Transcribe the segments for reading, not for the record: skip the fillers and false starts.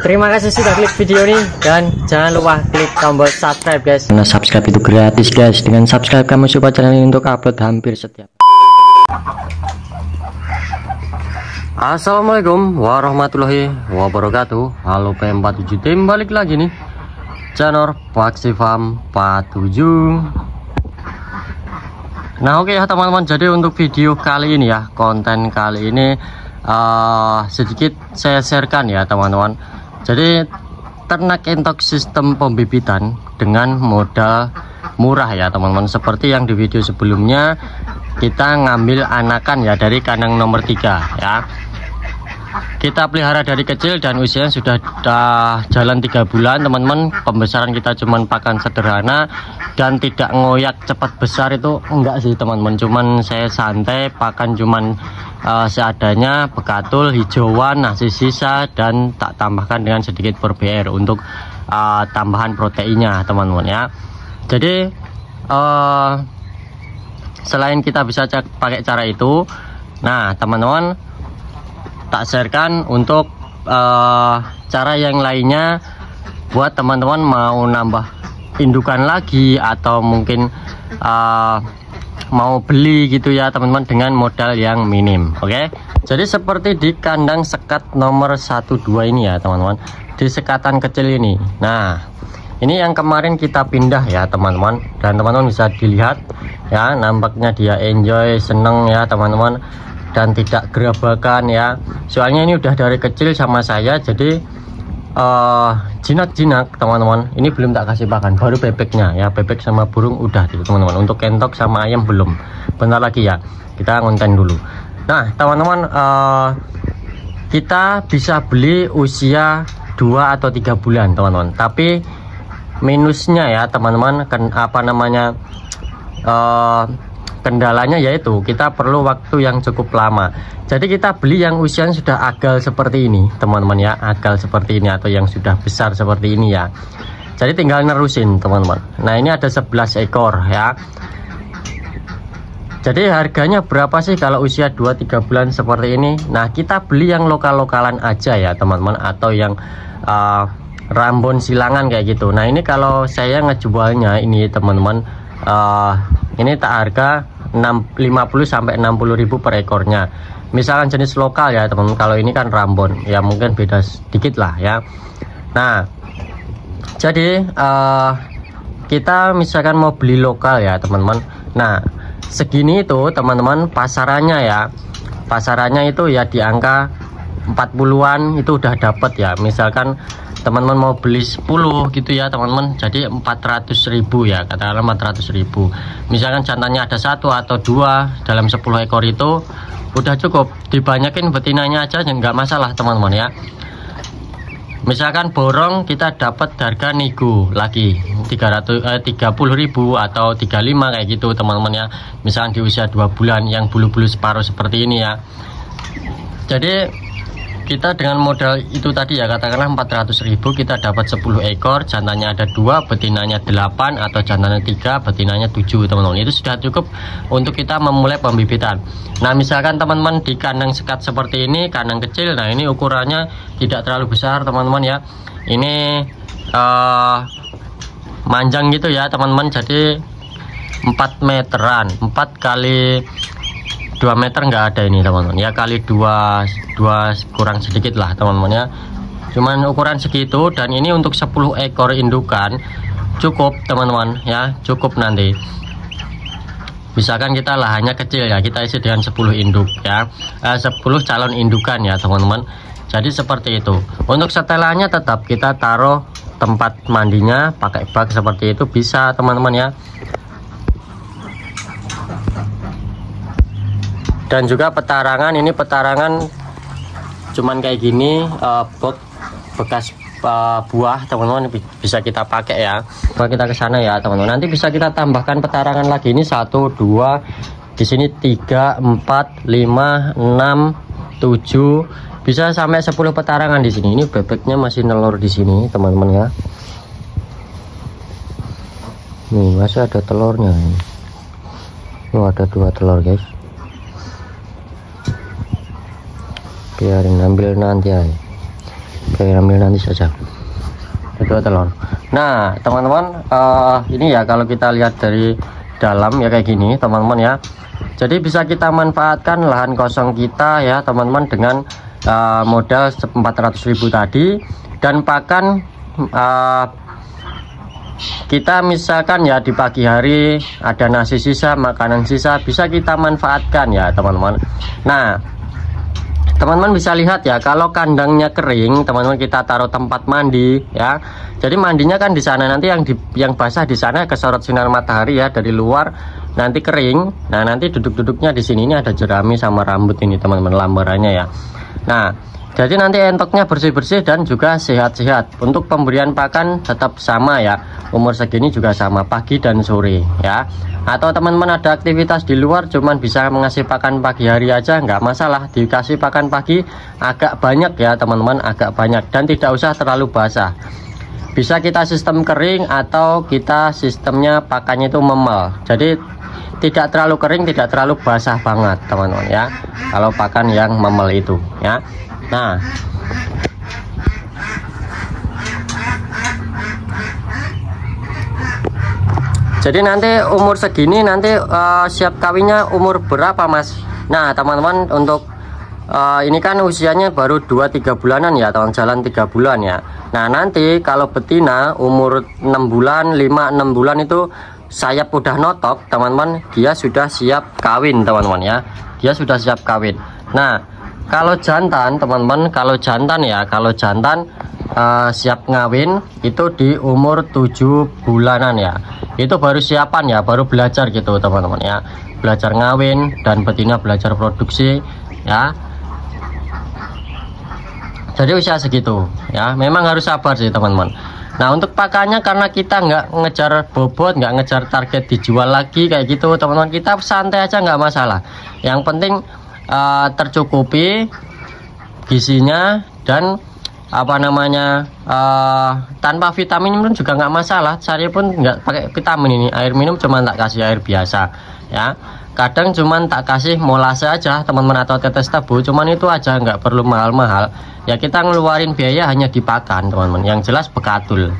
Terima kasih sudah klik video ini dan jangan lupa klik tombol subscribe guys. Karena subscribe itu gratis guys. Dengan subscribe kamu support channel ini untuk upload hampir setiap. Assalamualaikum warahmatullahi wabarakatuh. Halo P47 tim, balik lagi nih channel Paksi Farm 47. Nah oke ya teman-teman, jadi untuk video kali ini ya, konten kali ini sedikit saya sharekan ya teman-teman. Jadi ternak entok sistem pembibitan dengan modal murah ya teman-teman. Seperti yang di video sebelumnya kita ngambil anakan ya dari kandang nomor 3 ya. Kita pelihara dari kecil dan usianya sudah jalan 3 bulan teman-teman. Pembesaran kita cuman pakan sederhana dan tidak ngoyak cepat besar, itu enggak sih teman-teman. Cuman saya santai pakan cuman seadanya, bekatul, hijauan, nasi sisa, dan tak tambahkan dengan sedikit ProBR untuk tambahan proteinnya teman-teman ya. Jadi selain kita bisa pakai cara itu, nah teman-teman tak sharekan untuk cara yang lainnya buat teman-teman mau nambah indukan lagi atau mungkin mau beli gitu ya teman-teman dengan modal yang minim. Oke, jadi seperti di kandang sekat nomor 12 ini ya teman-teman, di sekatan kecil ini. Nah ini yang kemarin kita pindah ya teman-teman, dan teman-teman bisa dilihat ya, nampaknya dia enjoy, seneng ya teman-teman, dan tidak gerabakan ya. Soalnya ini udah dari kecil sama saya, jadi jinak-jinak teman-teman. Ini belum tak kasih pakan, baru bebeknya ya, bebek sama burung udah gitu teman-teman. Untuk kentok sama ayam belum, bentar lagi ya, kita ngonten dulu. Nah teman-teman, kita bisa beli usia 2 atau 3 bulan teman-teman, tapi minusnya ya teman-teman, kendalanya yaitu kita perlu waktu yang cukup lama. Jadi kita beli yang usianya sudah agal seperti ini teman-teman ya, agal seperti ini atau yang sudah besar seperti ini ya. Jadi tinggal nerusin teman-teman. Nah ini ada 11 ekor ya. Jadi harganya berapa sih kalau usia 2-3 bulan seperti ini? Nah kita beli yang lokal-lokalan aja ya teman-teman, atau yang Rambon silangan kayak gitu. Nah ini kalau saya ngejualnya ini teman-teman, ini tak harga 50 sampai 60.000 per ekornya. Misalkan jenis lokal ya teman-teman, kalau ini kan Rambon ya mungkin beda sedikit lah ya. Nah jadi kita misalkan mau beli lokal ya teman-teman, nah segini itu teman-teman pasarannya ya, pasarannya itu ya di angka 40-an itu udah dapat ya. Misalkan teman-teman mau beli 10 gitu ya teman-teman, jadi 400.000 ya, katakanlah 400.000. Misalkan jantannya ada 1 atau 2 dalam 10 ekor itu udah cukup, dibanyakin betinanya aja nggak masalah teman-teman ya. Misalkan borong kita dapat harga nego lagi 30.000 atau 35 kayak gitu teman-teman ya. Misalkan di usia 2 bulan yang bulu-bulu separuh seperti ini ya. Jadi kita dengan modal itu tadi ya, katakanlah 400.000, kita dapat 10 ekor, jantannya ada 2, betinanya 8, atau jantannya 3, betinanya 7 teman-teman. Itu sudah cukup untuk kita memulai pembibitan. Nah misalkan teman-teman di kandang sekat seperti ini, kandang kecil, nah ini ukurannya tidak terlalu besar teman-teman ya. Ini manjang gitu ya teman-teman, jadi 4 meteran, 4 kali 2 meter nggak ada ini teman-teman ya, kali 2 kurang sedikit lah teman-teman ya. Cuman ukuran segitu, dan ini untuk 10 ekor indukan cukup teman-teman ya, cukup nanti. Misalkan kita lahannya kecil ya, kita isi dengan 10 induk ya, 10 calon indukan ya teman-teman. Jadi seperti itu. Untuk setelannya tetap kita taruh tempat mandinya pakai bak seperti itu bisa teman-teman ya. Dan juga petarangan, ini petarangan cuman kayak gini, box bekas buah teman-teman, bisa kita pakai ya. Kalau kita ke sana ya teman-teman, nanti bisa kita tambahkan petarangan lagi. Ini 1, 2, di sini 3, 4, 5, 6, 7, bisa sampai 10 petarangan di sini. Ini bebeknya masih nelur di sini teman-teman ya. Nih masih ada telurnya. Oh ada 2 telur guys. Biarin ambil nanti aja. Oke, ambil nanti saja. Itu telur. Nah teman-teman, ini ya kalau kita lihat dari dalam ya kayak gini teman-teman ya. Jadi bisa kita manfaatkan lahan kosong kita ya teman-teman dengan modal 400.000 tadi, dan pakan kita misalkan ya di pagi hari ada nasi sisa, makanan sisa, bisa kita manfaatkan ya teman-teman. Nah teman-teman bisa lihat ya, kalau kandangnya kering teman-teman, kita taruh tempat mandi ya. Jadi mandinya kan di sana, nanti yang basah di sana kesorot sinar matahari ya dari luar, nanti kering. Nah nanti duduk-duduknya di sini, ini ada jerami sama rambut ini teman-teman, lambarannya ya. Nah jadi nanti entoknya bersih-bersih dan juga sehat-sehat. Untuk pemberian pakan tetap sama ya, umur segini juga sama, pagi dan sore ya. Atau teman-teman ada aktivitas di luar cuman bisa mengasih pakan pagi hari aja, nggak masalah, dikasih pakan pagi agak banyak ya teman-teman, agak banyak, dan tidak usah terlalu basah. Bisa kita sistem kering atau kita sistemnya pakannya itu memel, jadi tidak terlalu kering, tidak terlalu basah banget teman-teman ya, kalau pakan yang memel itu ya. Nah jadi nanti umur segini nanti siap kawinnya umur berapa mas? Nah teman-teman, untuk ini kan usianya baru 2-3 bulanan ya, tahun jalan 3 bulan ya. Nah nanti kalau betina umur 6 bulan, 5-6 bulan itu sayap udah notok teman-teman, dia sudah siap kawin teman-teman ya, dia sudah siap kawin. Nah kalau jantan teman-teman, kalau jantan siap ngawin itu di umur 7 bulanan ya, itu baru siapan ya, baru belajar gitu teman-teman ya, belajar ngawin, dan betina belajar produksi ya. Jadi usia segitu ya, memang harus sabar sih teman-teman. Nah untuk pakannya, karena kita nggak ngejar bobot, nggak ngejar target dijual lagi kayak gitu teman-teman, kita santai aja nggak masalah. Yang penting tercukupi gizinya, dan apa namanya, tanpa vitamin pun juga nggak masalah. Saya pun nggak pakai vitamin ini, air minum cuma tak kasih air biasa ya. Kadang cuman tak kasih molase aja teman-teman, atau tetes tebu, cuman itu aja, nggak perlu mahal-mahal ya. Kita ngeluarin biaya hanya di pakan teman-teman, yang jelas bekatul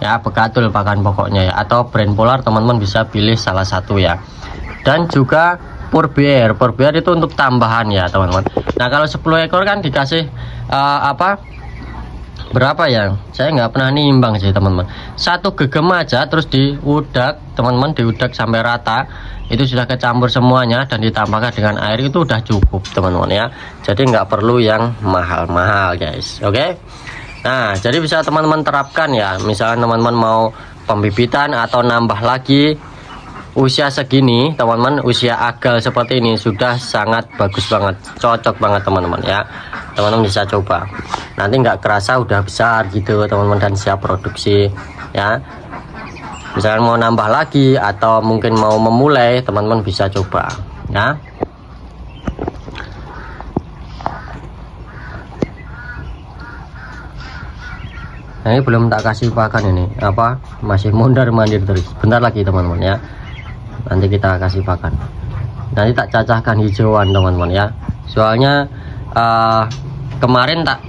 ya, bekatul pakan pokoknya ya, atau brand polar teman-teman bisa pilih salah satu ya. Dan juga Purbear itu untuk tambahan ya teman-teman. Nah kalau 10 ekor kan dikasih berapa ya, saya nggak pernah nimbang sih teman-teman, satu gegem aja, terus diudak teman-teman, diudak sampai rata, itu sudah kecampur semuanya, dan ditambahkan dengan air, itu udah cukup teman-teman ya. Jadi nggak perlu yang mahal-mahal guys. Oke. Nah jadi bisa teman-teman terapkan ya, misalnya teman-teman mau pembibitan atau nambah lagi. Usia segini teman-teman, usia agal seperti ini sudah sangat bagus banget, cocok banget teman-teman ya. Teman-teman bisa coba, nanti nggak kerasa udah besar gitu teman-teman, dan siap produksi ya. Misalnya mau nambah lagi atau mungkin mau memulai, teman-teman bisa coba ya. Nah ini belum tak kasih pakan, ini apa, masih mondar-mandir terus. Bentar lagi teman-teman ya, nanti kita kasih pakan. Nanti tak cacahkan hijauan teman-teman ya, soalnya kemarin tak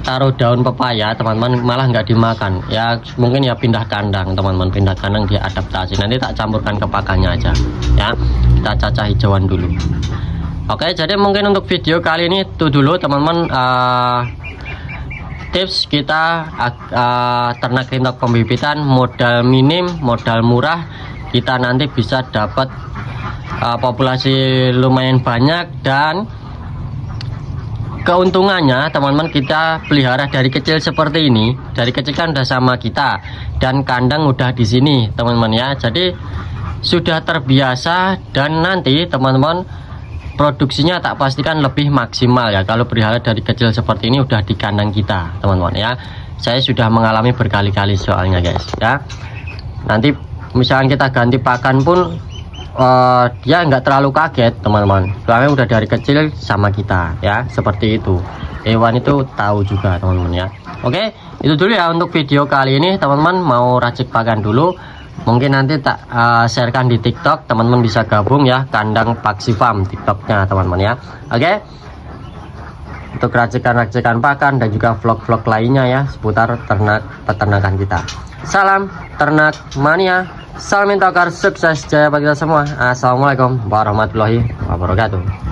taruh daun pepaya teman-teman, malah nggak dimakan ya. Mungkin ya pindah kandang teman-teman, pindah kandang dia adaptasi, nanti tak campurkan ke pakannya aja ya. Kita cacah hijauan dulu. Oke, jadi mungkin untuk video kali ini itu dulu teman-teman, tips kita ternak rintok pembibitan, modal minim, modal murah, kita nanti bisa dapat populasi lumayan banyak, dan keuntungannya teman-teman, kita pelihara dari kecil seperti ini, dari kecil kan udah sama kita, dan kandang udah di sini teman-teman ya. Jadi sudah terbiasa, dan nanti teman-teman produksinya tak pastikan lebih maksimal ya, kalau pelihara dari kecil seperti ini udah di kandang kita teman-teman ya. Saya sudah mengalami berkali-kali soalnya guys ya. Nanti misalnya kita ganti pakan pun dia nggak terlalu kaget teman-teman, soalnya udah dari kecil sama kita ya, seperti itu. Hewan itu tahu juga teman-teman ya. Oke, itu dulu ya untuk video kali ini teman-teman. Mau racik pakan dulu, mungkin nanti tak sharekan di TikTok, teman-teman bisa gabung ya, kandang Paksi Farm TikToknya teman-teman ya. Oke, untuk racikan-racikan pakan dan juga vlog-vlog lainnya ya seputar ternak peternakan kita. Salam ternak mania, salam intokar, sukses jaya bagi kita semua. Assalamualaikum warahmatullahi wabarakatuh.